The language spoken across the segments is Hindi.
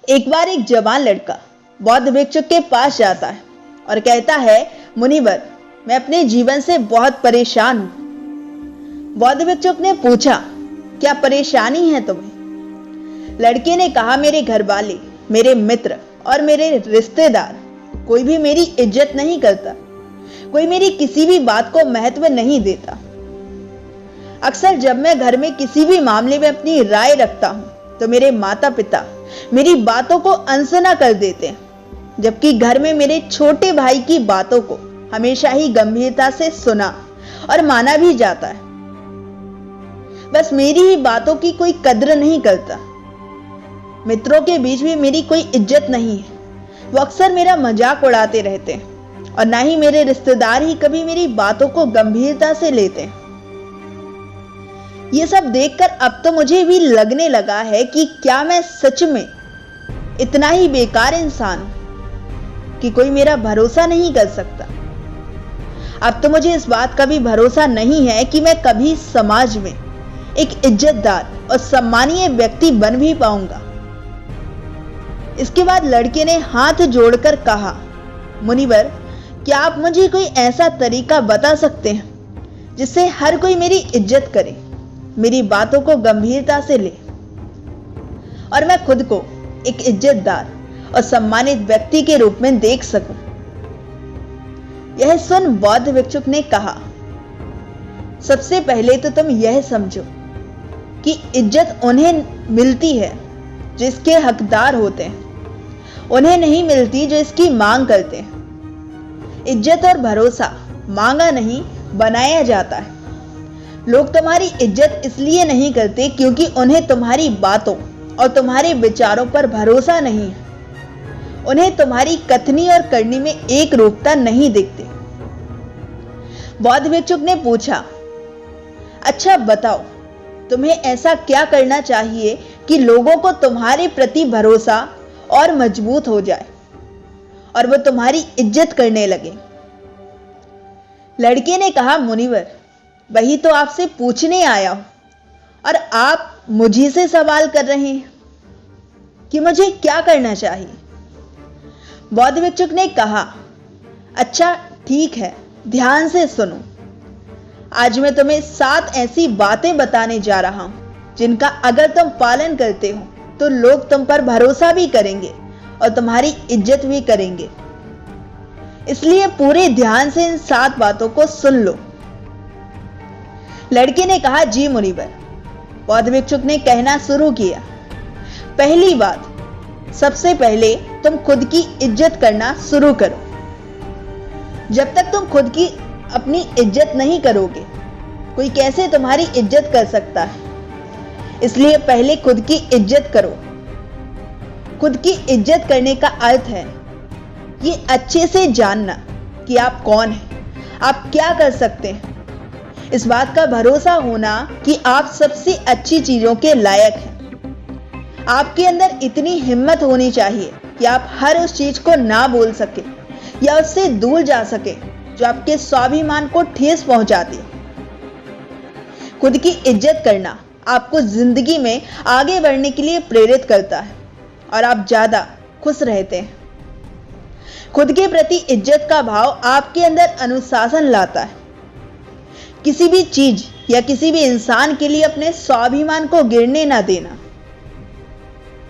एक बार एक जवान लड़का बौद्ध भिक्षुक के पास जाता है और कहता है, मुनिवर, मैं अपने जीवन से बहुत परेशान हूं। बौद्ध भिक्षुक ने पूछा, क्या परेशानी है तुम्हें? लड़के ने कहा, मेरे घर वाले, मेरे मित्र और मेरे रिश्तेदार कोई भी मेरी इज्जत नहीं करता, कोई मेरी किसी भी बात को महत्व नहीं देता। अक्सर जब मैं घर में किसी भी मामले में अपनी राय रखता हूं तो मेरे माता पिता मेरी बातों को अनसुना कर देते हैं, जबकि घर में मेरे छोटे भाई की बातों को हमेशा ही गंभीरता से सुना और माना भी जाता है। बस मेरी ही बातों की कोई कद्र नहीं करता। मित्रों के बीच भी मेरी कोई इज्जत नहीं है, वो अक्सर मेरा मजाक उड़ाते रहते हैं और ना ही मेरे रिश्तेदार ही कभी मेरी बातों को गंभीरता से लेते हैं। ये सब देखकर अब तो मुझे भी लगने लगा है कि क्या मैं सच में इतना ही बेकार इंसान हूं कि कोई मेरा भरोसा नहीं कर सकता। अब तो मुझे इस बात का भी भरोसा नहीं है कि मैं कभी समाज में एक इज्जतदार और सम्मानीय व्यक्ति बन भी पाऊंगा। इसके बाद लड़के ने हाथ जोड़कर कहा, मुनिवर, क्या आप मुझे कोई ऐसा तरीका बता सकते हैं जिससे हर कोई मेरी इज्जत करे, मेरी बातों को गंभीरता से ले और मैं खुद को एक इज्जतदार और सम्मानित व्यक्ति के रूप में देख सकूं? यह सुन बौद्ध भिक्षुक ने कहा, सबसे पहले तो तुम यह समझो कि इज्जत उन्हें मिलती है जो इसके हकदार होते हैं, उन्हें नहीं मिलती जो इसकी मांग करते हैं। इज्जत और भरोसा मांगा नहीं, बनाया जाता है। लोग तुम्हारी इज्जत इसलिए नहीं करते क्योंकि उन्हें तुम्हारी बातों और तुम्हारे विचारों पर भरोसा नहीं है। उन्हें तुम्हारी कथनी और करनी में एक रूपता नहीं दिखती। बौद्ध भिक्षुक ने पूछा, अच्छा बताओ, तुम्हें ऐसा क्या करना चाहिए कि लोगों को तुम्हारे प्रति भरोसा और मजबूत हो जाए और वो तुम्हारी इज्जत करने लगे? लड़के ने कहा, मुनिवर, वही तो आपसे पूछने आया हूं और आप मुझे से सवाल कर रहे हैं कि मुझे क्या करना चाहिए। बौद्ध भिक्षुक ने कहा, अच्छा ठीक है, ध्यान से सुनो। आज मैं तुम्हें 7 ऐसी बातें बताने जा रहा हूं जिनका अगर तुम पालन करते हो तो लोग तुम पर भरोसा भी करेंगे और तुम्हारी इज्जत भी करेंगे। इसलिए पूरे ध्यान से इन 7 बातों को सुन लो। लड़के ने कहा, जी मुनिवर। बौद्ध भिक्षुक ने कहना शुरू किया, पहली बात, सबसे पहले तुम खुद की इज्जत करना शुरू करो। जब तक तुम खुद की अपनी इज्जत नहीं करोगे, कोई कैसे तुम्हारी इज्जत कर सकता है? इसलिए पहले खुद की इज्जत करो। खुद की इज्जत करने का अर्थ है ये अच्छे से जानना कि आप कौन हैं, आप क्या कर सकते हैं। इस बात का भरोसा होना कि आप सबसे अच्छी चीजों के लायक हैं। आपके अंदर इतनी हिम्मत होनी चाहिए कि आप हर उस चीज को ना बोल सके या उससे दूर जा सके जो आपके स्वाभिमान को ठेस पहुंचाती है। खुद की इज्जत करना आपको जिंदगी में आगे बढ़ने के लिए प्रेरित करता है और आप ज्यादा खुश रहते हैं। खुद के प्रति इज्जत का भाव आपके अंदर अनुशासन लाता है। किसी भी चीज या किसी भी इंसान के लिए अपने स्वाभिमान को गिरने ना देना,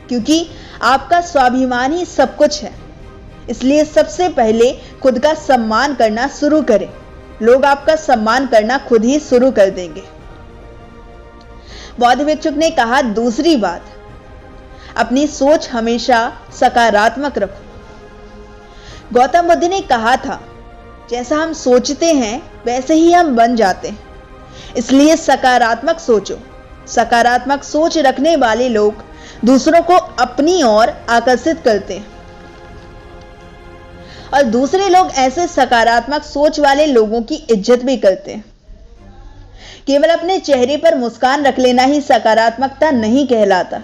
क्योंकि आपका स्वाभिमान ही सब कुछ है। इसलिए सबसे पहले खुद का सम्मान करना शुरू करें। लोग आपका सम्मान करना खुद ही शुरू कर देंगे। बौद्ध भिक्षुक ने कहा, दूसरी बात, अपनी सोच हमेशा सकारात्मक रखो। गौतम बुद्ध ने कहा था, जैसा हम सोचते हैं वैसे ही हम बन जाते हैं। इसलिए सकारात्मक सोचो। सकारात्मक सोच रखने वाले लोग दूसरों को अपनी ओर आकर्षित करते हैं और दूसरे लोग ऐसे सकारात्मक सोच वाले लोगों की इज्जत भी करते हैं। केवल अपने चेहरे पर मुस्कान रख लेना ही सकारात्मकता नहीं कहलाता।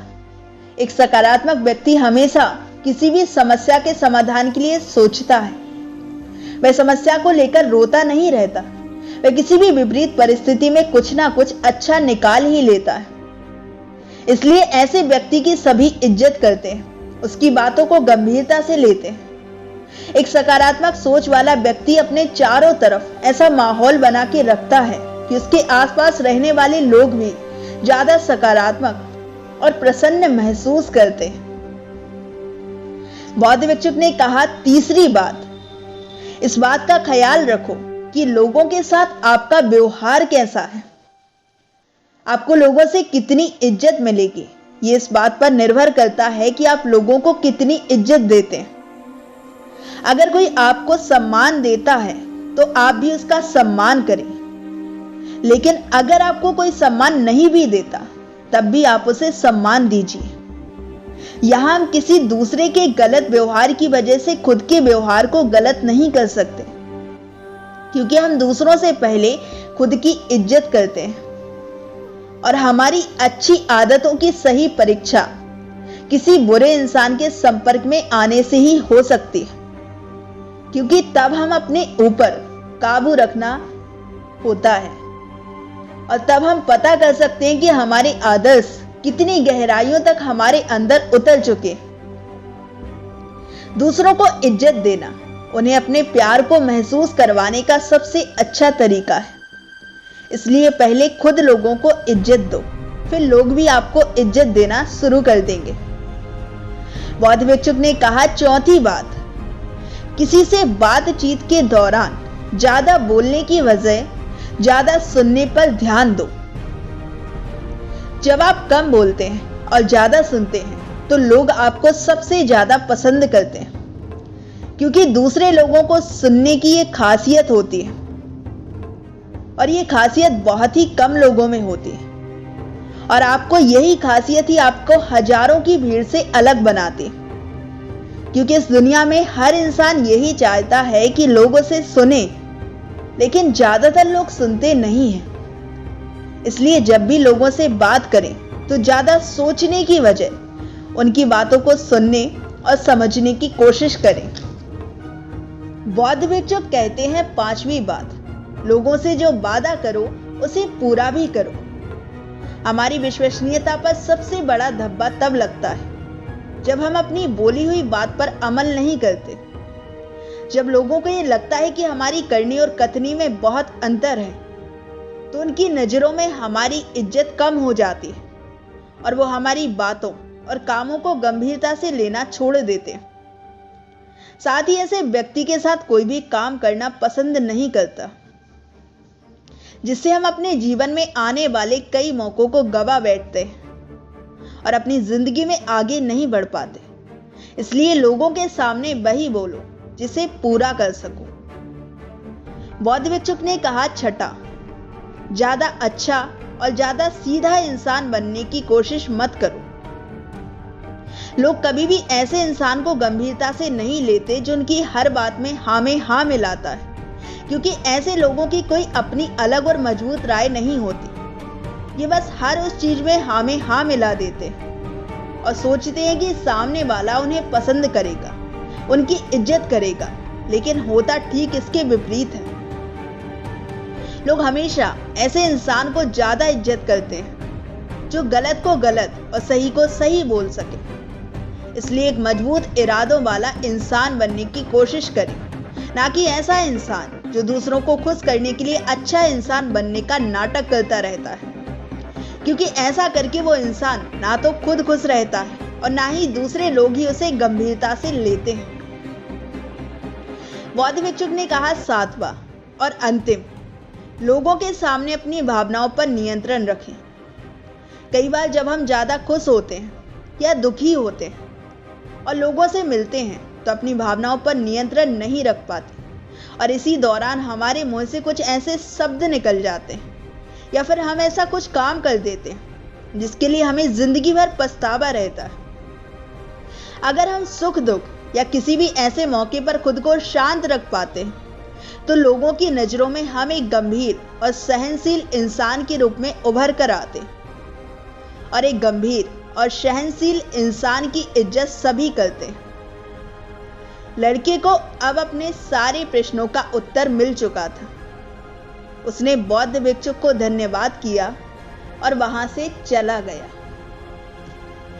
एक सकारात्मक व्यक्ति हमेशा किसी भी समस्या के समाधान के लिए सोचता है। वह समस्या को लेकर रोता नहीं रहता, वह किसी भी विपरीत परिस्थिति में कुछ ना कुछ अच्छा निकाल ही लेता है। इसलिए ऐसे व्यक्ति की सभी इज्जत करते हैं उसकी बातों को गंभीरता से लेते हैं। एक सकारात्मक सोच वाला व्यक्ति अपने चारों तरफ ऐसा माहौल बना के रखता है कि उसके आसपास रहने वाले लोग भी ज्यादा सकारात्मक और प्रसन्न महसूस करते हैं। बौद्ध भिक्षुक ने कहा, तीसरी बात, इस बात का ख्याल रखो कि लोगों के साथ आपका व्यवहार कैसा है। आपको लोगों से कितनी इज्जत मिलेगी, ये इस बात पर निर्भर करता है कि आप लोगों को कितनी इज्जत देते हैं। अगर कोई आपको सम्मान देता है तो आप भी उसका सम्मान करें, लेकिन अगर आपको कोई सम्मान नहीं भी देता तब भी आप उसे सम्मान दीजिए। यहां हम किसी दूसरे के गलत व्यवहार की वजह से खुद के व्यवहार को गलत नहीं कर सकते, क्योंकि हम दूसरों से पहले खुद की इज्जत करते हैं और हमारी अच्छी आदतों की सही परीक्षा किसी बुरे इंसान के संपर्क में आने से ही हो सकती है, क्योंकि तब हम अपने ऊपर काबू रखना होता है और तब हम पता कर सकते हैं कि हमारे आदर्श कितनी गहराइयों तक हमारे अंदर उतर चुके। दूसरों को इज्जत देना उन्हें अपने प्यार को महसूस करवाने का सबसे अच्छा तरीका है। इसलिए पहले खुद लोगों को इज्जत दो, फिर लोग भी आपको इज्जत देना शुरू कर देंगे। बौद्ध भिक्षुक ने कहा, चौथी बात, किसी से बातचीत के दौरान ज्यादा बोलने की बजाय ज्यादा सुनने पर ध्यान दो। जब आप कम बोलते हैं और ज्यादा सुनते हैं तो लोग आपको सबसे ज्यादा पसंद करते हैं, क्योंकि दूसरे लोगों को सुनने की एक खासियत होती है और ये खासियत बहुत ही कम लोगों में होती है, और आपको यही खासियत ही आपको हजारों की भीड़ से अलग बनाती है, क्योंकि इस दुनिया में हर इंसान यही चाहता है कि लोग उसे सुने, लेकिन ज्यादातर लोग सुनते नहीं हैं। इसलिए जब भी लोगों से बात करें तो ज्यादा सोचने की बजाय उनकी बातों को सुनने और समझने की कोशिश करें। बौद्ध भिक्षुक कहते हैं, पांचवी बात, लोगों से जो वादा करो उसे पूरा भी करो। हमारी विश्वसनीयता पर सबसे बड़ा धब्बा तब लगता है जब हम अपनी बोली हुई बात पर अमल नहीं करते। जब लोगों को ये लगता है कि हमारी करनी और कथनी में बहुत अंतर है, तो उनकी नजरों में हमारी इज्जत कम हो जाती है और वो हमारी बातों और कामों को गंभीरता से लेना छोड़ देते हैं। साथ ही ऐसे व्यक्ति के साथ कोई भी काम करना पसंद नहीं करता, जिससे हम अपने जीवन में आने वाले कई मौकों को गवा बैठते हैं और अपनी जिंदगी में आगे नहीं बढ़ पाते। इसलिए लोगों के सामने वही बोलो जिसे पूरा कर सको। बौद्ध भिक्षुक ने कहा, छठा, ज्यादा अच्छा और ज्यादा सीधा इंसान बनने की कोशिश मत करो। लोग कभी भी ऐसे इंसान को गंभीरता से नहीं लेते जो उनकी हर बात में हाँ में हाँ मिलाता है, क्योंकि ऐसे लोगों की कोई अपनी अलग और मजबूत राय नहीं होती। ये बस हर उस चीज में हाँ में हाँ मिला देते हैं और सोचते हैं कि सामने वाला उन्हें पसंद करेगा, उनकी इज्जत करेगा, लेकिन होता ठीक इसके विपरीत है। लोग हमेशा ऐसे इंसान को ज्यादा इज्जत करते हैं जो गलत को गलत और सही को सही बोल सके। इसलिए एक मजबूत इरादों वाला इंसान बनने की कोशिश करें, ना कि ऐसा इंसान जो दूसरों को खुश करने के लिए अच्छा इंसान बनने का नाटक करता रहता है, क्योंकि ऐसा करके वो इंसान ना तो खुद खुश रहता है और ना ही दूसरे लोग ही उसे गंभीरता से लेते हैं। बौद्ध भिक्षुक ने कहा, सातवां और अंतिम, लोगों के सामने अपनी भावनाओं पर नियंत्रण रखें। कई बार जब हम ज्यादा खुश होते हैं या दुखी होते हैं और लोगों से मिलते हैं तो अपनी भावनाओं पर नियंत्रण नहीं रख पाते, और इसी दौरान हमारे मुंह से कुछ ऐसे शब्द निकल जाते हैं या फिर हम ऐसा कुछ काम कर देते हैं जिसके लिए हमें जिंदगी भर पछतावा रहता है। अगर हम सुख दुख या किसी भी ऐसे मौके पर खुद को शांत रख पाते हैं तो लोगों की नजरों में हम एक गंभीर और सहनशील इंसान के रूप में उभर कर आते, और एक गंभीर और सहनशील इंसान की इज्जत सभी करते। लड़के को अब अपने सारे प्रश्नों का उत्तर मिल चुका था। उसने बौद्ध भिक्षुक को धन्यवाद किया और वहां से चला गया।